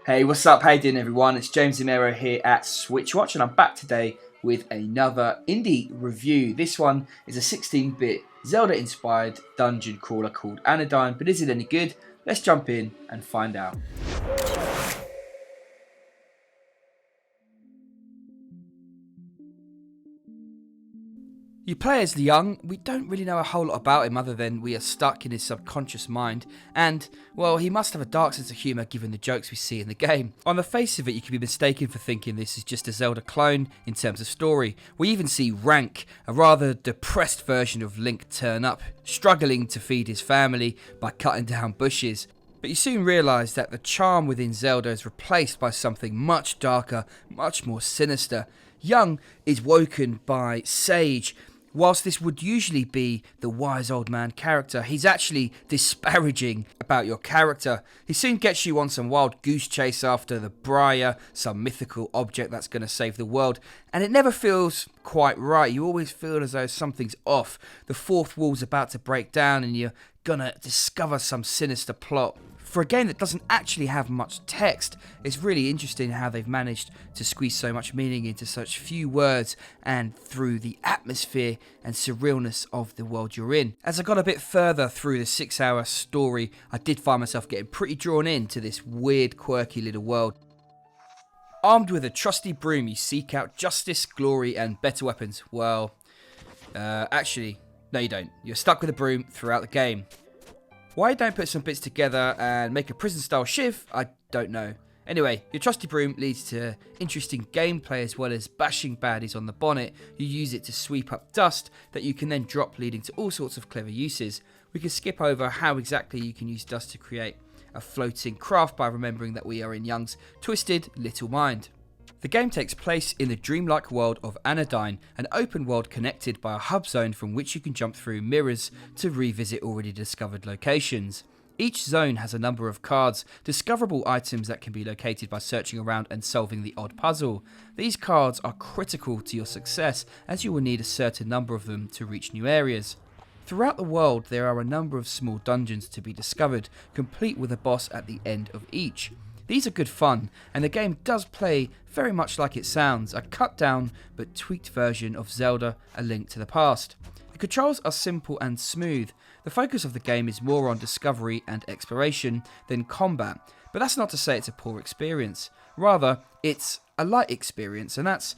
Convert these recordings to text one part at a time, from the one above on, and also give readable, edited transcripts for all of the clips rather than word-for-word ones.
Hey, what's up? How you doing, everyone? It's James Imero here at SwitchWatch, and I'm back today with another indie review. This one is a 16-bit Zelda-inspired dungeon crawler called Anodyne, but is it any good? Let's jump in and find out. You play as Young. We don't really know a whole lot about him other than we are stuck in his subconscious mind, and, well, he must have a dark sense of humour given the jokes we see in the game. On the face of it, you could be mistaken for thinking this is just a Zelda clone in terms of story. We even see Rank, a rather depressed version of Link, turn up, struggling to feed his family by cutting down bushes. But you soon realise that the charm within Zelda is replaced by something much darker, much more sinister. Young is woken by Sage. Whilst this would usually be the wise old man character, he's actually disparaging about your character. He soon gets you on some wild goose chase after the Briar, some mythical object that's going to save the world, and it never feels quite right. You always feel as though something's off. The fourth wall's about to break down and you're gonna discover some sinister plot. For a game that doesn't actually have much text, it's really interesting how they've managed to squeeze so much meaning into such few words and through the atmosphere and surrealness of the world you're in. As I got a bit further through the 6-hour story, I did find myself getting pretty drawn into this weird, quirky little world. Armed with a trusty broom, you seek out justice, glory, and better weapons. Well, actually, no you don't. You're stuck with a broom throughout the game. Why you don't put some bits together and make a prison-style shiv, I don't know. Anyway, your trusty broom leads to interesting gameplay as well as bashing baddies on the bonnet. You use it to sweep up dust that you can then drop, leading to all sorts of clever uses. We can skip over how exactly you can use dust to create a floating craft by remembering that we are in Young's twisted little mind. The game takes place in the dreamlike world of Anodyne, an open world connected by a hub zone from which you can jump through mirrors to revisit already discovered locations. Each zone has a number of cards, discoverable items that can be located by searching around and solving the odd puzzle. These cards are critical to your success as you will need a certain number of them to reach new areas. Throughout the world there are a number of small dungeons to be discovered, complete with a boss at the end of each. These are good fun, and the game does play very much like it sounds, a cut down but tweaked version of Zelda: A Link to the Past. The controls are simple and smooth. The focus of the game is more on discovery and exploration than combat, but that's not to say it's a poor experience. Rather, it's a light experience, and that's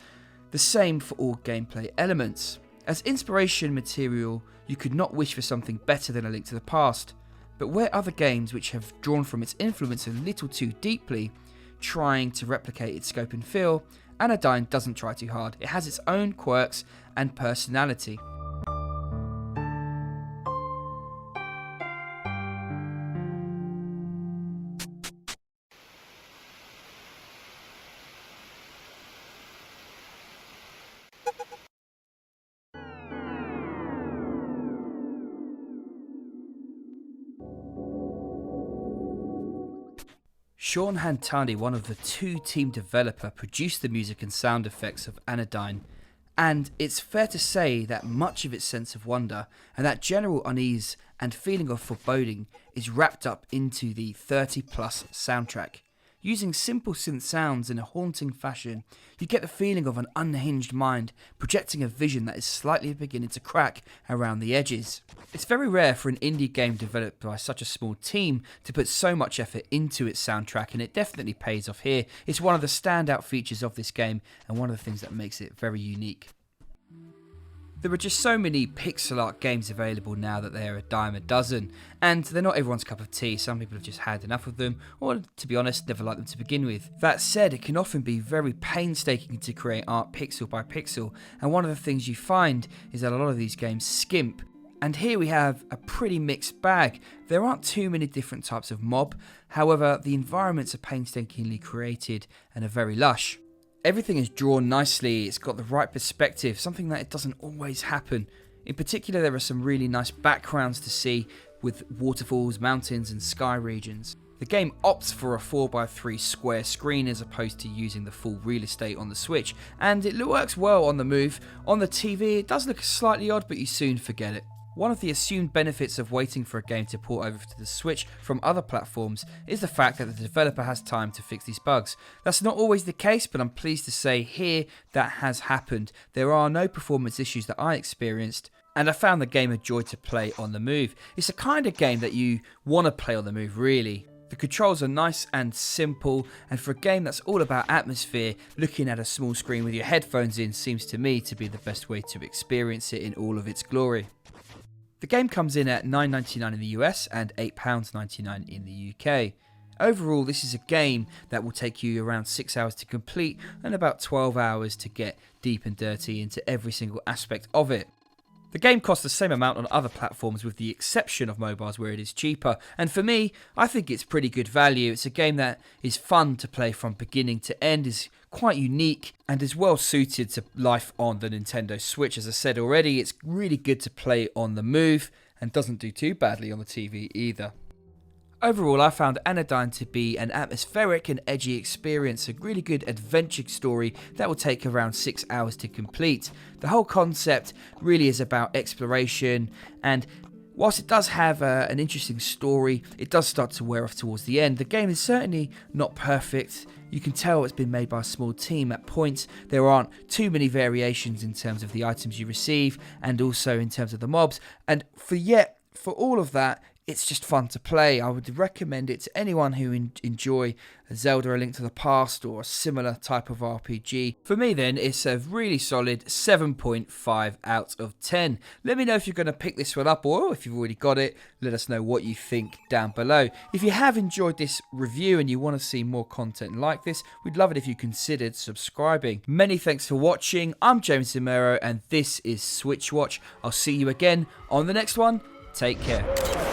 the same for all gameplay elements. As inspiration material, you could not wish for something better than A Link to the Past. But where other games which have drawn from its influence a little too deeply, trying to replicate its scope and feel, Anodyne doesn't try too hard. It has its own quirks and personality. Sean Hantani, one of the two team developer, produced the music and sound effects of Anodyne, and it's fair to say that much of its sense of wonder and that general unease and feeling of foreboding is wrapped up into the 30-plus soundtrack. Using simple synth sounds in a haunting fashion, you get the feeling of an unhinged mind projecting a vision that is slightly beginning to crack around the edges. It's very rare for an indie game developed by such a small team to put so much effort into its soundtrack, and it definitely pays off here. It's one of the standout features of this game and one of the things that makes it very unique. There are just so many pixel art games available now that they are a dime a dozen, and they're not everyone's cup of tea. Some people have just had enough of them, or to be honest, never liked them to begin with. That said, it can often be very painstaking to create art pixel by pixel, and one of the things you find is that a lot of these games skimp. And here we have a pretty mixed bag. There aren't too many different types of mob, however, the environments are painstakingly created and are very lush. Everything is drawn nicely, it's got the right perspective, something that it doesn't always happen. In particular, there are some really nice backgrounds to see with waterfalls, mountains and sky regions. The game opts for a 4x3 square screen as opposed to using the full real estate on the Switch, and it works well on the move. On the TV it does look slightly odd, but you soon forget it. One of the assumed benefits of waiting for a game to port over to the Switch from other platforms is the fact that the developer has time to fix these bugs. That's not always the case, but I'm pleased to say here that has happened. There are no performance issues that I experienced, and I found the game a joy to play on the move. It's the kind of game that you want to play on the move, really. The controls are nice and simple, and for a game that's all about atmosphere, looking at a small screen with your headphones in seems to me to be the best way to experience it in all of its glory. The game comes in at $9.99 in the US and £8.99 in the UK. Overall, this is a game that will take you around 6 hours to complete and about 12 hours to get deep and dirty into every single aspect of it. The game costs the same amount on other platforms with the exception of mobiles where it is cheaper, and for me, I think it's pretty good value. It's a game that is fun to play from beginning to end, is quite unique, and is well suited to life on the Nintendo Switch. As I said already, it's really good to play on the move and doesn't do too badly on the TV either. Overall, I found Anodyne to be an atmospheric and edgy experience, a really good adventure story that will take around 6 hours to complete. The whole concept really is about exploration, and whilst it does have an interesting story, it does start to wear off towards the end. The game is certainly not perfect. You can tell it's been made by a small team at points. There aren't too many variations in terms of the items you receive and also in terms of the mobs, and for all of that, it's just fun to play. I would recommend it to anyone who enjoy Zelda: A Link to the Past or a similar type of RPG. For me then, it's a really solid 7.5 out of 10. Let me know if you're going to pick this one up, or if you've already got it, let us know what you think down below. If you have enjoyed this review and you want to see more content like this, we'd love it if you considered subscribing. Many thanks for watching. I'm James Zamero and this is SwitchWatch. I'll see you again on the next one. Take care.